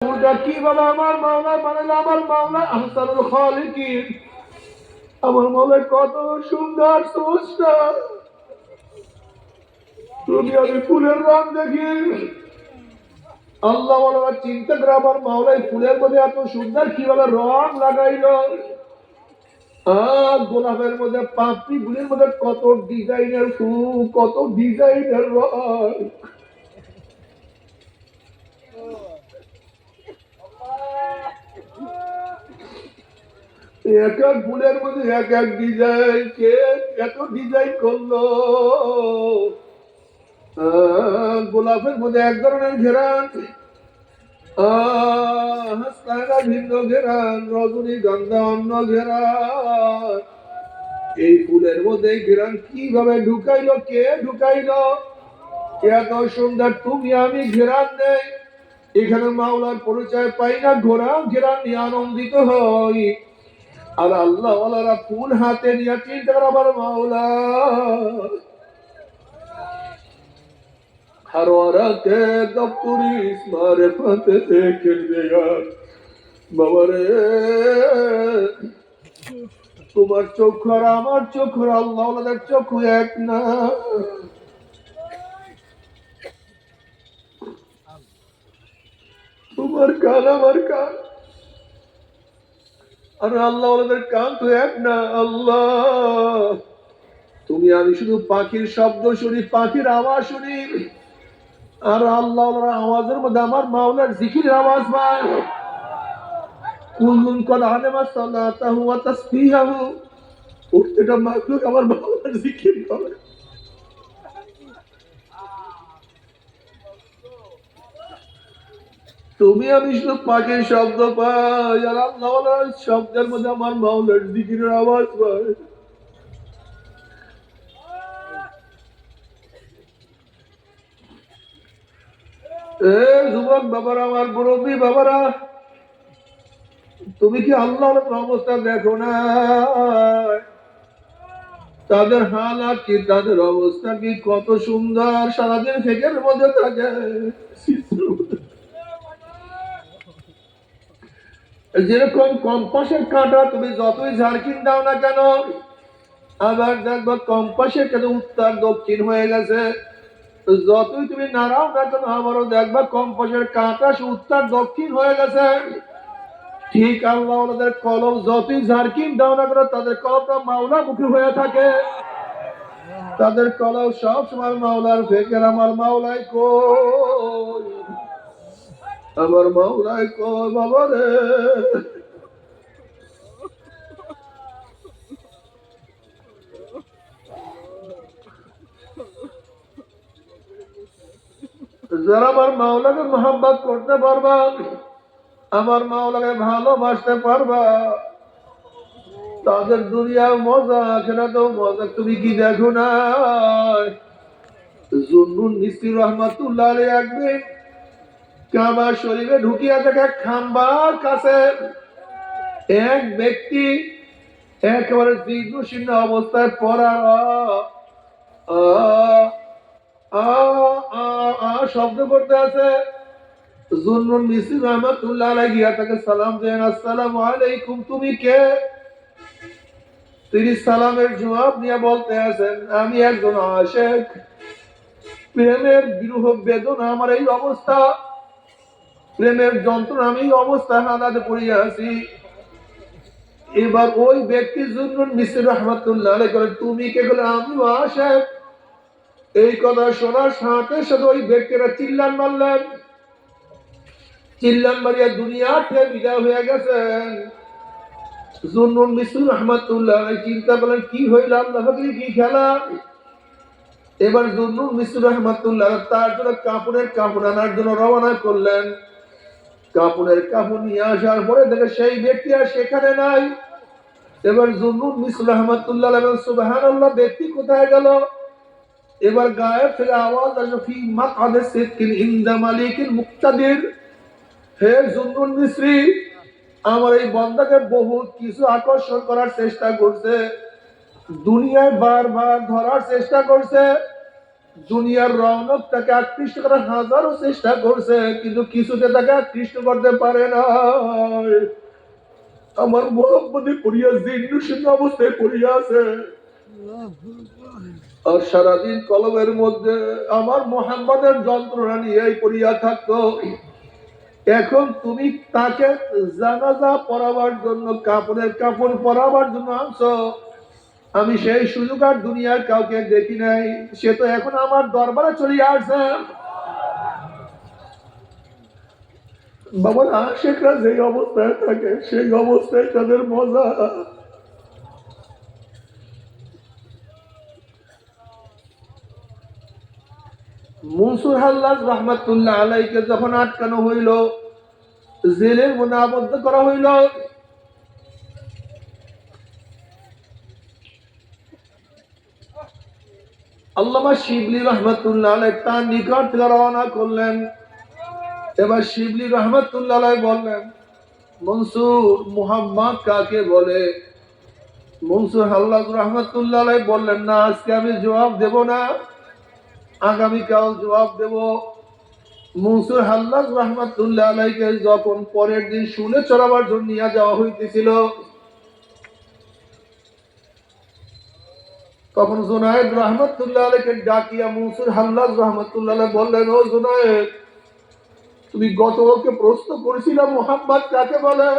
কিভাবে আমার মাওলা বানাইলো, আমার মাওলা আহসানুল খালিকিন, আমার মাওলা কত সুন্দর স্রষ্টা। তুমি আমি ফুলের রং দেখি আল্লাহ বলা চিন্তা করে আমার মাওলা ফুলের মধ্যে এত সুন্দর কিভাবে রং লাগাইলো। গোলাপের মধ্যে পাপড়ি গুলির মধ্যে কত ডিজাইনের ফুল, কত ডিজাইনের রং। এক এক ফুলের মধ্যে এক এক ডিজাইন, কে এত ডিজাইন করলো। গোলাপের মধ্যে এক ধরনের ঘেরান, ভিন্ন ঘেরান, রজনীগন্ধা অন্য ঘেরান। এই ফুলের মধ্যে ঘেরান কিভাবে ঢুকাইলো, কে ঢুকাইলো, এত সুন্দর। তুমি আমি ঘেরান নেই, এখানে মাওলার পরিচয় পাই না, ঘোরা ঘেরান নিয়ে আনন্দিত হই। আর আল্লাহ ওয়ালারা ফুল হাতে নিয়ে চিন্তা করে আমার মাওলা हर औरा के दफ्तरी मारिफत देखे यार বাবা রে, তোমার চক্ষু আর আমার চক্ষু, আল্লাহ ওয়ালাদের চক্ষু এক না। তোমার কান আমার কান আর আল্লাহ ওয়ালাদের কান তো এক না। আল্লাহ তুমি আমি শুধু পাখির শব্দ শুনি, পাখির আওয়াজ শুনি, আর আল্লাহ আওয়াজের মধ্যে আমার মাওলার জিকিরের আওয়াজ পায়। কুল্লুন কদ আলামা সালাতাহু ওয়া তাসবিহাহু, প্রত্যেকটা মাখলুক আমার মাওলার জিকির করে। তুমি আমি শুধু পাখির শব্দ পাই, আর আল্লাহ শব্দের মধ্যে আমার মাওলার জিকিরের আওয়াজ পায়। যুবক বাবারা, আমার মুরব্বী বাবারা, তুমি কি আল্লাহর অবস্থা দেখো না? তাদের হালাত কি, তাদের অবস্থা কি, কত সুন্দর, সারাদিন ফেকের মধ্যে থাকে। যেরকম কম্পাসের কাঁটা তুমি যতই ঝাড়কিন দাও না কেন, আবার দেখবো কম্পাসের কাছে উত্তর দক্ষিণ হয়ে গেছে। যতই তুমি নাড়াও না কেন, আবারও দেখবা কম্পাসের কাঁটা উত্তর দক্ষিণ হয়ে গেছে। ঠিক আল্লাহ ওনাদের কলম যতই ঝাড়কিন দাও না কেন, তাদের কলমটা মাওলা মুখী হয়ে থাকে। তাদের কলম সব সময় মাওলার ফেকের। আমার মাওলাই কই, আমার মাওলাই কই বাবা রে। যারা আমার মাওলাকে মোহাম্মত করতে পারবা, আমার মাওলাকে ভালোবাসতে পারবা, তাদের দুনিয়ার মজা, আখিরাতেও মজা। তুমি কি দেখো না, জুন্নুন মিস্ত্রি রহমাতুল্লাহ আলাইহি একদিন কাবা শরীফে ঢুকিয়া দেখে খাম্বার কাছে এক ব্যক্তি একেবারে জীর্ণশীর্ণ অবস্থায় পড়া শব্দ করতে আছে। জুন্নুন মিস্ত্রি রহমাতুল্লাহ আলাইহি গিয়া তাকে সালাম দেন, আসসালামু আলাইকুম, তুমি কে? তিনি সালামের জবাব নিয়ে বলতে আছেন, আমি একজন আশিক, প্রেমের বিরহ বেদনা আমার এই অবস্থা, প্রেমের যন্ত্রণা আমি এই অবস্থায় হালাতে পড়িয়া আছি। এবার ওই ব্যক্তি জুন্নুন মিস্ত্রি রহমাতুল্লাহ আলাইহি বলেন, তুমি কে? বলে আমি আশিক। এই কথা শোনার সাথে সাথে ওই ব্যক্তিরা চিল্লান মারলেন, চিল্লান মারিয়া দুনিয়া থেকে বিদায় হয়ে গেছেন। জুন্নুন মিস্ত্রি রহমাতুল্লাহ আলাইহি চিন্তা করলেন, কি হইল, আল্লাহ পাকের কি খেলা। এবার জুন্নুন মিস্ত্রি রহমাতুল্লাহ তার জন্য কাপড়ের কাপড় আনার জন্য রওনা করলেন। কাপড়ের কাপড় নিয়ে আসার পরে দেখে সেই ব্যক্তি আর সেখানে নাই। এবার জুন্নুন মিস্ত্রি রহমাতুল্লাহ আলাইহি সুবহানাল্লাহ, ব্যক্তি কোথায় গেল? এবার গায়েব থেকে আওয়াজ আসে, ফি মাকআদি সিদকিন ইনদা মালিকিন মুক্তাদির। হে জুন্নুন মিস্ত্রি, আমার এই বান্দাকে বহুত কিছু আকর্ষণ করার চেষ্টা করছে, দুনিয়ায় বারবার ধরার চেষ্টা করছে, দুনিয়ার রৌনক তাকে আকৃষ্ট করার হাজারো চেষ্টা করছে, কিন্তু কিছুতে তাকে আকৃষ্ট করতে পারে না। আমার মোহাম্মদে পড়িয়া জিন্নু শূন্য অবস্থায় পড়িয়া আছে, আর সারাদিন কলমের মধ্যে আমার মোহাম্মদের যন্ত্রণা নিয়েই পড়িয়া থাকতো। এখন তুমি তাকে জানাজা পড়াবার জন্য কাপড়ের কাপড় পরাবার জন্য আনছো, আমি সেই সুযোগ আর দুনিয়ার কাউকে দেখি নাই, সে তো এখন আমার দরবারে চলে আসছে। বাবার আশেকরা যেই অবস্থায় থাকে সেই অবস্থায় তাদের মজা। মনসুর হাল্লাজ রহমাতুল্লাহ আলাইকে যখন আটকানো হইল, জেলের মধ্যে আবদ্ধ করা হইল, আল্লামা শিবলি রহমাতুল্লাহ আলাই তার নিকট থেকে রওনা করলেন। এবার শিবলি রহমাতুল্লাহ আলাই বললেন, মনসুর, মুহাম্মদ কাকে বলে? মনসুর হাল্লাজ রহমাতুল্লাহ আলাই বললেন, না, আজকে আমি জবাব দেব না, আগামীকাল জবাব দেব। মনসুর হাল্লাজ রহমাতুল্লাহ আলাইকে যখন পরের দিন শুনে চড়াবার জন্য নিয়ে যাওয়া হইতেছিল, তখন জুনায়েদ রহমাতুল্লাহ আলাইকে ডাকিয়া মনসুর হাল্লাজ রহমাতুল্লাহ আলাই বললেন, ও জুনায়েদ, তুমি গতকালকে প্রশ্ন করেছিলাম মুহাম্মদ কাকে বলে,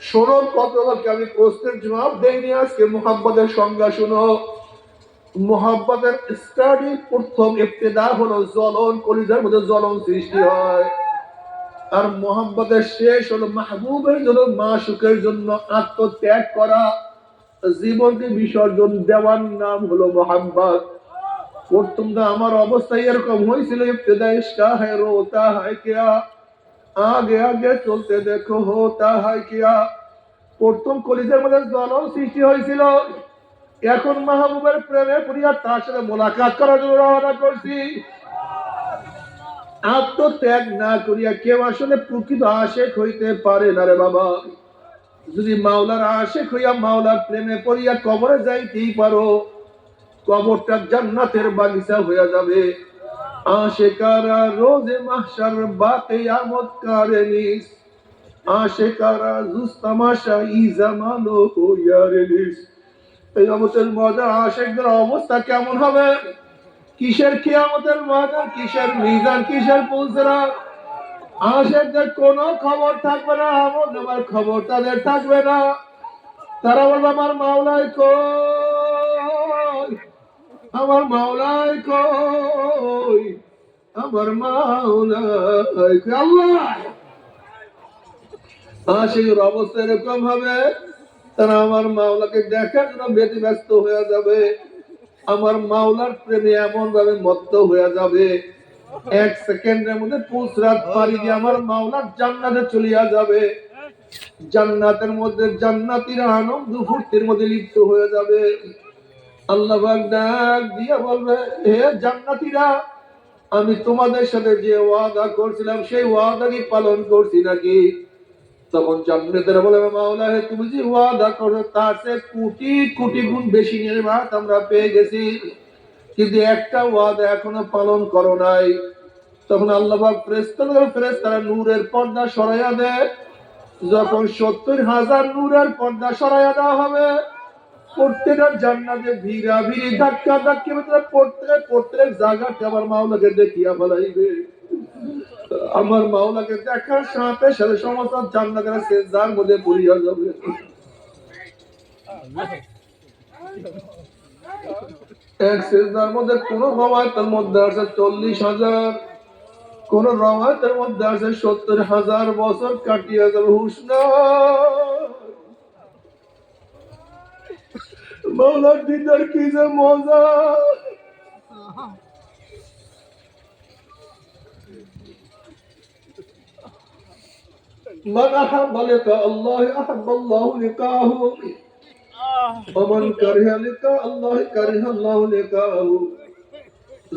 শোনো, গতকালকে আমি প্রশ্নের জবাব দেইনি, আজকে মুহাম্মদের সংজ্ঞা শোনো। মুহাম্মদের স্টাডি প্রথম ইবতিদা হলো জ্বলন, কলিজার মধ্যে জ্বলন সৃষ্টি হয়। আর মুহাম্মদের শেষ হলো মাহবুবের জন্য, মাশউকের জন্য আত্মত্যাগ করা, জীবনকে বিসর্জন দেওয়ার নাম হলো মুহাম্মদ। প্রথম তো আমার অবস্থা এরকম হয়েছিল, ইবতিদা ইশকা হ্যায় রোতা হ্যায় কিয়া, আগে আগে চলতে দেখো হোতা হ্যায় কিয়া। প্রথম কলিজার মধ্যে জ্বলন সৃষ্টি হয়েছিল, এখন মাহবুবের প্রেমে পড়িয়া তার সাথে মোলাকাত করার জন্য রওনা করছি। আত্মত্যাগ না করিয়া কেউ আসলে প্রকৃত আশেক হইতে পারে না রে বাবা। যদি মাওলার আশেক হইয়া মাওলার প্রেমে পড়িয়া কবরে যাইতেই পারো, কবরটা জান্নাতের বাগিচা হইয়া যাবে। আশেকারা রোজে মাহশার বাকিয়ামত কারেনিস, আশেকারা জুস্তামাশা ই জামানো হইয়ারেনিস। কিয়ামতের ময়দান আশেকদের অবস্থা কেমন হবে? কিসের কিয়ামতের ময়দান, কিসের মিজান, কিসের পুলসরা? আশেকদের কোনো খবর থাকবে না, আমল নামার খবর তাদের থাকবে না। তারা বলবে, আমার মাওলাই কই, আমার মাওলাই কই, আমার মাওলাই কই। আল্লাহ, আশেকের অবস্থা এরকম হবে, তারা আমার মাওলাকে দেখার জন্য ব্যতিব্যস্ত হয়ে যাবে, আমার মাওলার প্রেমে এমন ভাবে মত্ত হয়ে যাবে, এক সেকেন্ডের মধ্যে পুসরাত পাড়ি দিয়ে আমার মাওলার জান্নাতে চলিয়া যাবে। জান্নাতের মধ্যে জান্নাতীরা আনন্দ ফুর্তির মধ্যে লিপ্ত হয়ে যাবে। আল্লাহ পাক ডাক দিয়া বলবে, হে জান্নাতীরা, আমি তোমাদের সাথে যে ওয়াদা করছিলাম সেই ওয়াদা কি পালন করছি নাকি? তখন জান্নাতীরা বলে, মাওলা, হে তুমি যে ওয়াদা করো তার চেয়ে কোটি কোটি গুণ বেশি নিয়ামত আমরা পেয়ে গেছি, কিন্তু একটা ওয়াদা এখনো পালন করো নাই। তখন আল্লাহ পাক ফেরেশতারা নূরের পর্দা সরাইয়া দেয়। যখন ৭০,০০০ নূরের পর্দা সরাইয়া দেওয়া হবে, প্রত্যেকটা জান্নাতে ভিড়া ভিড়ি ধাক্কা ধাক্কি ভিতরে প্রত্যেক জায়গাতে আমার মাওলাকে দেখিয়া ফেলাইবে। আমার মাওলাকে দেখার সাথে সাথে সমস্ত জান্নাতের সেজদার মধ্যে পড়িয়া যাবে। এক সেজদার মধ্যে কোন রওয়ায়াতের মধ্যে আছে ৪০,০০০, কোন রওয়ায়াতের মধ্যে আছে ৭০,০০০ বছর কাটিয়া যাবে। হুশ নাই, মাওলার দিদার কি যে মজা। من أحب لقاء الله أحب الله لقاءه ومن كره لقاء الله كره الله لقاءه।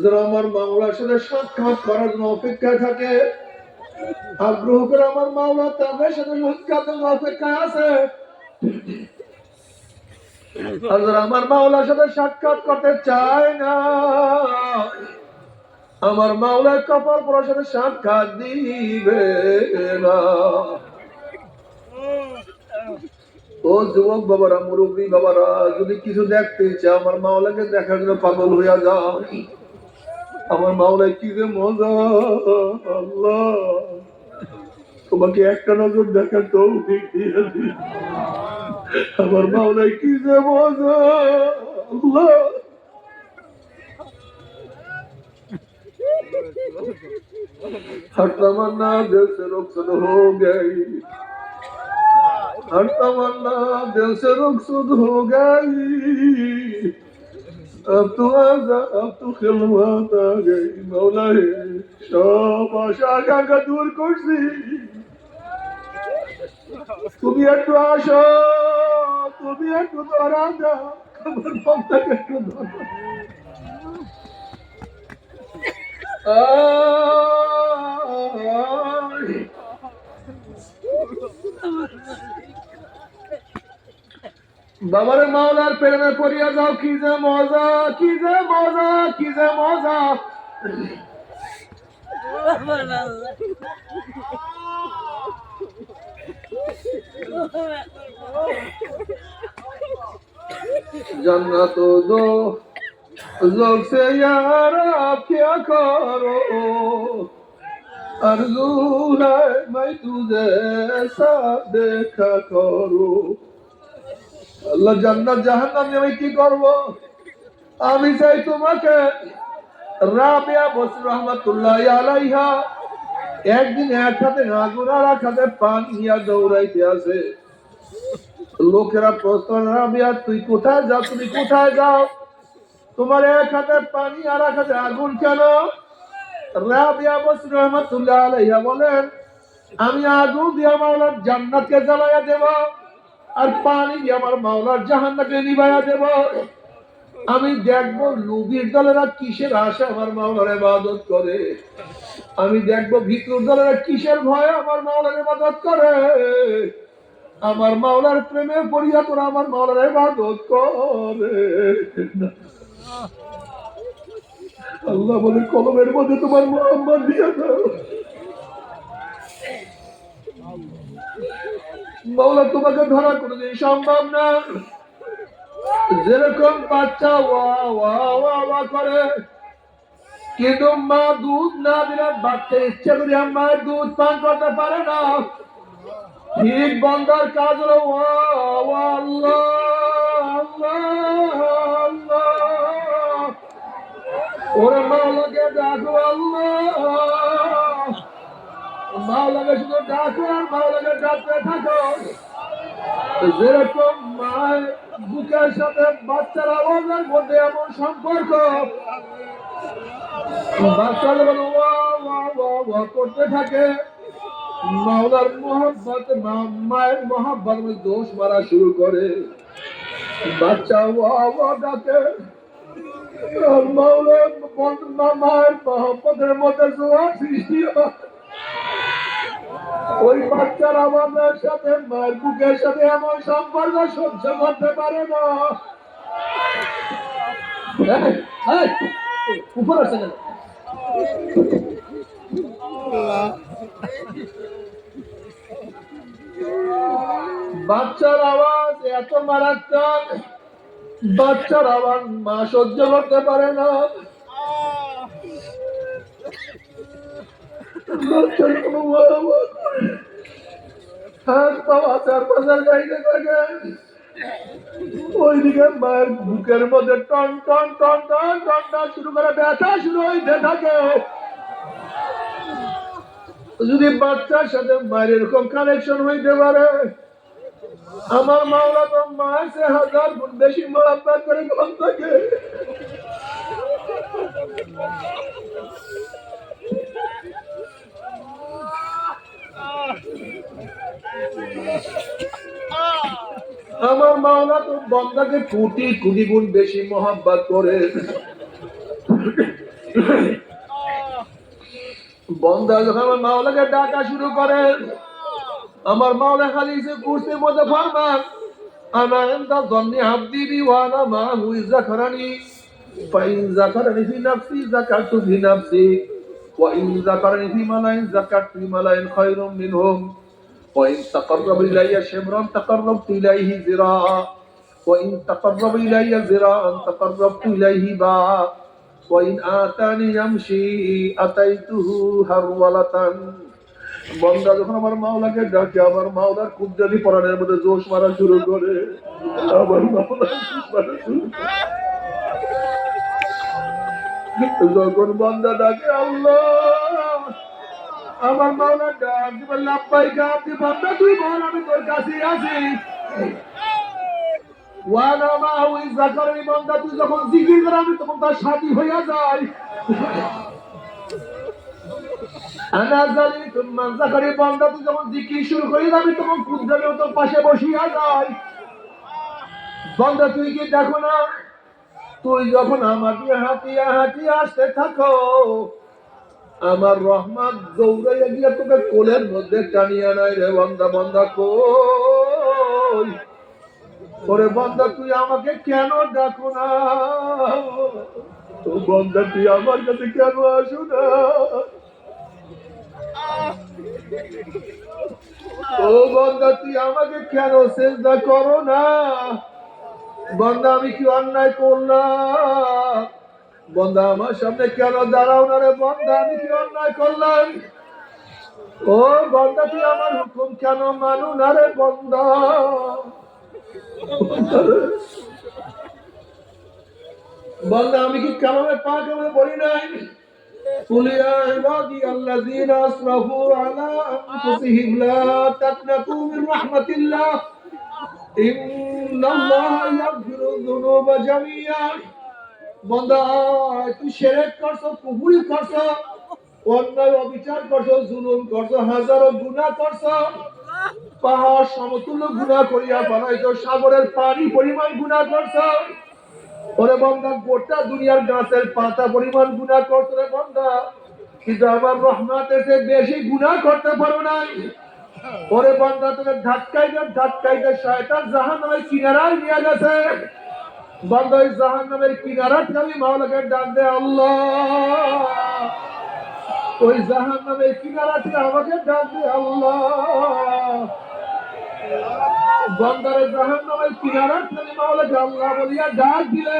যারা আমার মাওলার সাথে সাক্ষাৎ করার জন্য অপেক্ষায় থাকে, আগ্রহ করে আমার মাওলা তাদের সাথে সাক্ষাতের অপেক্ষায় আছে, হযরত আমার মাওলার সাথে সাক্ষাৎ করতে চায় না, আমার মাওলার কপাল পরার সাথে সাক্ষাৎ দিবে না। ও যুবক বাবারা, মুরব্বী বাবারা, যদি কিছু দেখতে চাও আমার মাওলাকে দেখার জন্য পাগল হইয়া যাও। আমার মাওলায় কি যে মজা, আল্লাহ তোমাকে একটা নজর দেখার তৌফিক দিয়ে দিন। আমার মাওলায় কি যে মজা, আল্লাহ। हर तमन्ना दिल से रुखसत हो गई, हर तमन्ना दिल से रुखसत हो गई, अब तो आजा, अब तो खिलवात आ गई। मौला है सब आशा आकांक्षा दूर করছি, তুমি একটু আসো, তুমি একটু ধরা দাও, আমার পথটাকে একটু ধরো। বাবার মাওলার প্রেমে পড়িয়া যাও, কি যে মজা, কি যে মজা, কি যে মজা। जन्नत दो लोग से यार आप क्या करो, आरज़ू है मैं तुझे ऐसा देखा करो। আল্লাহ জান্নাত জাহান্নাম আমি কি করব? আমি চাই তোমাকে। রাবিয়া বসরি রহমাতুল্লাহি আলাইহা একদিন এক হাতে আগুন আর এক হাতে পানি নিয়ে দৌড়াইতে আছে। লোকেরা প্রশ্ন, রাবিয়া তুই কোথায় যাও, তুমি কোথায় যাও, তোমার এক হাতে পানি আর এক হাতে আগুন কেন? রাবিয়া বসরি রহমাতুল্লাহি আলাইহা বলেন, আমি আগুন দিয়ে মাওলার জান্নাতকে জ্বালাইয়া দেব, আর পানি দিয়ে আমার মাওলার জাহান্নামকে নিভাইয়া দেব। আমি দেখবো নবীর দলেরা কিসের আশা আমার মাওলার ইবাদত করে, আমি দেখবো ভিতর দলেরা কিসের ভয়ে আমার মাওলার ইবাদত করে। আমার মাওলার প্রেমে পড়িয়া তোরা আমার মাওলার ইবাদত করে। আল্লাহ বলে, কলমের মধ্যে তোমার মোহাম্মদ দিয়ে দাও। মাওলা তোমাকে ধরা কোনোদিন সম্ভব না। যেরকম বাচ্চা ওয়া ওয়া ওয়া ওয়া করে, কিন্তু মা দুধ না দিলে বাচ্চা ইচ্ছে করে মায়ের দুধ পান করতে পারে না। ঠিক বন্দার কাজ হলো ওয়া ওয়া আল্লাহ আল্লাহ আল্লাহ। ওরে মাওলাকে ডাকো আল্লাহ, মাওলাকে শুধু ডাকো আর মাওলাকে ডাকতে থাকো। যেরকম মায়ের বুকের সাথে বাচ্চার আওয়াজের মধ্যে এমন সম্পর্ক, বাচ্চা যখন ওয়া ওয়া ওয়া ওয়া করতে থাকে, মাওলার মোহাব্বত মায়ের মোহাব্বত দোষ মারা শুরু করে। বাচ্চা ওয়া ওয়া ডাকে, আর মাওলার মায়ের মোহাব্বতের মধ্যে জোয়ার সৃষ্টি হয়। ওই বাচ্চার আওয়াজের সাথে মায়ের বুকের সাথে এমন সম্পর্ক সহ্য করতে পারে না। উপর আসছে কেন? বাচ্চার আওয়াজ এত মারাত্মক, বাচ্চার আওয়াজ মা সহ্য করতে পারে না। বাচ্চার কোনো চারপাশের গাইতে থাকে, ওইদিকে মায়ের বুকের মধ্যে টন টন টন টন টন টন শুরু করে ব্যথা শুরু হইতে থাকে। যদি বাচ্চার সাথে মায়ের এরকম কানেকশন হইতে পারে, আমার মাওলা তো মায়ের সে 1000 গুণ বেশি মোহাব্বত করে কোন থাকে। আমার মাওলা তো বন্দাকে কোটি কোটি গুণ বেশি মোহাব্বত করে। বন্দা যখন আমার মাওলাকে ডাকা শুরু করে, আমার মাওলা খালি কুরসির মধ্যে ফরমান, আনা ইনদা যন্নি আবদি বি ওয়া আনা মাহু ইয যাকারানি ফাইন যাকারানি ফি নাফসি যাকারতু ফি নাফসি ওয়া ইন যাকারানি ফি মালাইন যাকারতু ফি মালাইন খায়রুম মিনহুম ওয়া ইন তাকাররাবা ইলাইয়া শিবরান তাকাররাবতু ইলাইহি যিরাআ ওয়া ইন তাকাররাবা ইলাইয়া যিরাআন তাকাররাবতু ইলাইহি বাআ ওয়া ইন আতানি ইয়ামশি আতাইতুহু হারওয়ালাতান। বন্দা যখন আমার মাওলাকে ডাকে, আমার মাওলার কুদরতি পরাণের মধ্যে জোশ মারা শুরু করে। আমার মাওলা জোশ মারা শুরু করে। যখন বন্দা ডাকে আল্লাহ, আমার মাওলা ডাক দিবে লাব্বাইকা আব্দি বান্দা, তুই বল আমি তোর কাছে আছি। ওয়ানা মাহু ইয যাকারানি, বান্দা তুই যখন জিকির করে আমি তখন তার সাথী হইয়া যাই। আনা যালিতুম মান যাকারি, বান্দা তুই যখন জিকির শুরু করিস আমি তখন কুদরতি তোর পাশে বসিয়া যাই। বান্দা তুই কি দেখো না, তুই যখন আমাকে হাঁটিয়া হাঁটিয়া আসতে থাকো, আমার রহমত দৌড়াইয়া গিয়া তোকে কোলের মধ্যে টানিয়া নাই রে বান্দা। বান্দা কই ওরে বান্দা, তুই আমাকে কেন ডাকো না? ও বান্দা তুই আমার কাছে কেন আসো না? ও বান্দা তুই আমাকে কেন সেজদা করো না? বান্দা আমি কি অন্যায় করলাম? বান্দা আমার সামনে কেন দাঁড়াও না রে? বান্দা আমি কি অন্যায় করলাম? ও বান্দা তুই আমার হুকুম কেন মানো না রে? বান্দা বান্দা আমি কি কালামে পাক আমি বলি নাই, কুল ইয়া ইবাদি আল্লাযীনা আসরাফু আলা আনফুসিহিম লা তাকনাতু মির রাহমাতিল্লাহ ইন্নাল্লাহা ইয়াগফিরু যুনুবা জামিআ। বান্দা তুই শিরক করছো, কুফরি করছো, অন্যায় অবিচার করছো, জুলুম করছো, হাজারো গুনাহ করছো, পাহাড় সমতুল্য গুনাহ করিয়া বানাইছো, সাগরের পানি পরিমাণ গুনাহ করছো। ওরে বান্দা গোটা দুনিয়ার গাছের পাতা পরিমাণ গুনাহ করছো রে বান্দা, কিন্তু আমার রহমতের চেয়ে বেশি গুনাহ করতে পারো নাই। ওরে বান্দা তোকে ধাক্কাইতে ধাক্কাইতে শয়তান জাহান্নামের কিনারায় নিয়ে গেছে। বান্দা ওই জাহান্নামের কিনারা থেকে আমি মাওলাকে ডাক দে আল্লাহ, ওই জাহান্নামের কিনারা থেকে আমাকে ডাক দে আল্লাহ। বান্দারে জাহান্নামের কিনারা থেকে মাওলাকে আল্লাহ বলিয়া ডাক দিলে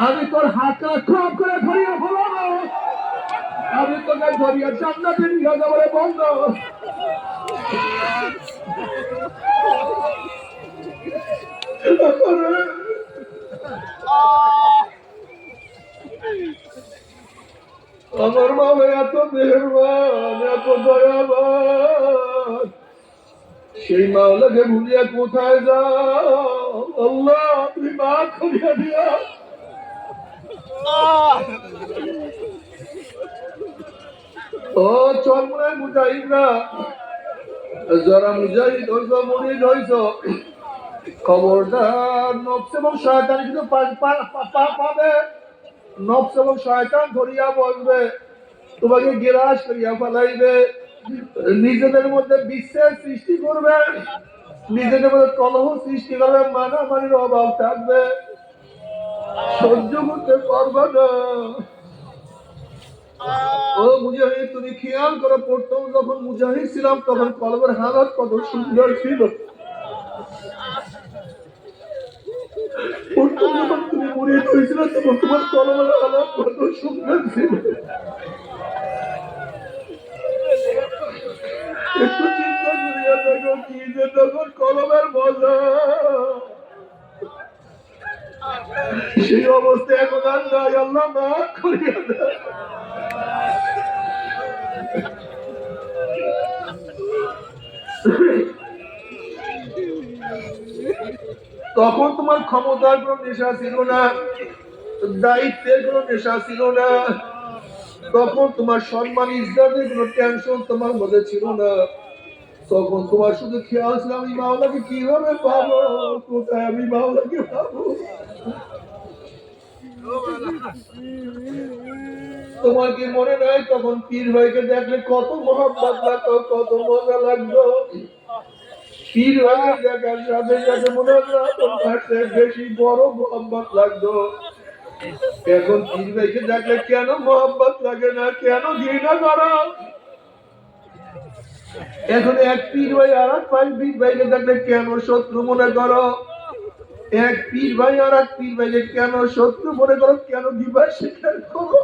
আমি তোর হাতটা খুব করে ধরিয়া ফেলাবো, আমি তোকে ধরিয়া জান্নাতে নিয়ে যাবো রে বান্দা। আমার মাওলা এত মেহেরবান, এত দয়াবান, সেই মাওলাকে ভুলিয়া কোথায় যাও? আল্লাহ তুমি মাফ করিয়া দিয়া। ও চরমুনায় মুজাহিদরা, যারা মুজাহিদ হইছ, মুরিদ হইছ, খবরদার নফস এবং শয়তান কিন্তু পাবে। নফস এবং শয়তান ধরিয়া বসবে, তোমাকে গিরাস করিয়া ফেলাইবে, নিজেদের মধ্যে বিশ্বের সৃষ্টি করবে, নিজেদের মধ্যে কলহ সৃষ্টি করবে, মানামানির অভাব থাকবে, সহ্য করতে পারবে না। ও মুজাহিদ তুমি খেয়াল করে, প্রথম যখন মুজাহিদ ছিলাম তখন কলমের হালত কত সুন্দর ছিল। প্রথম যখন তুমি মুরিদ হয়েছিল তখন তোমার কলমের হালত কত সুন্দর ছিল। একটু চিন্তা করিয়া দেখো কি যে তখন কলমের মজা, সেই অবস্থা এখন আর নাই। আল্লাহ মাফ করিয়া দেয়। তখন তোমার ক্ষমতার কোন নেশা ছিল না, দায়িত্বের কোন নেশা ছিল না, তখন তোমার সম্মান ইজ্জতের কোন টেনশন তোমার মধ্যে ছিল না। তখন তোমার শুধু খেয়াল ছিল আমি মাওলাকে কিভাবে পাবো, কোথায় আমি মাওলাকে পাবো। তোমার কি মনে নাই তখন পীর ভাইকে দেখলে কত মহব্বত লাগতো, কত মজা লাগতো। পীর ভাইকে দেখার সাথে সাথে মনে হলো তোর কাছে বেশি বড় মোহাম্মত লাগতো। এখন পীর ভাইকে দেখলে কেন মোহাম্মত লাগে না, কেন ঘৃণা করো? এখন এক পীর ভাই আর এক পীর ভাইকে দেখলে কেন শত্রু মনে করো? এক পীর ভাই আর এক পীর ভাইকে কেন শত্রু মনে করো, কেন দিবা স্বীকার করো?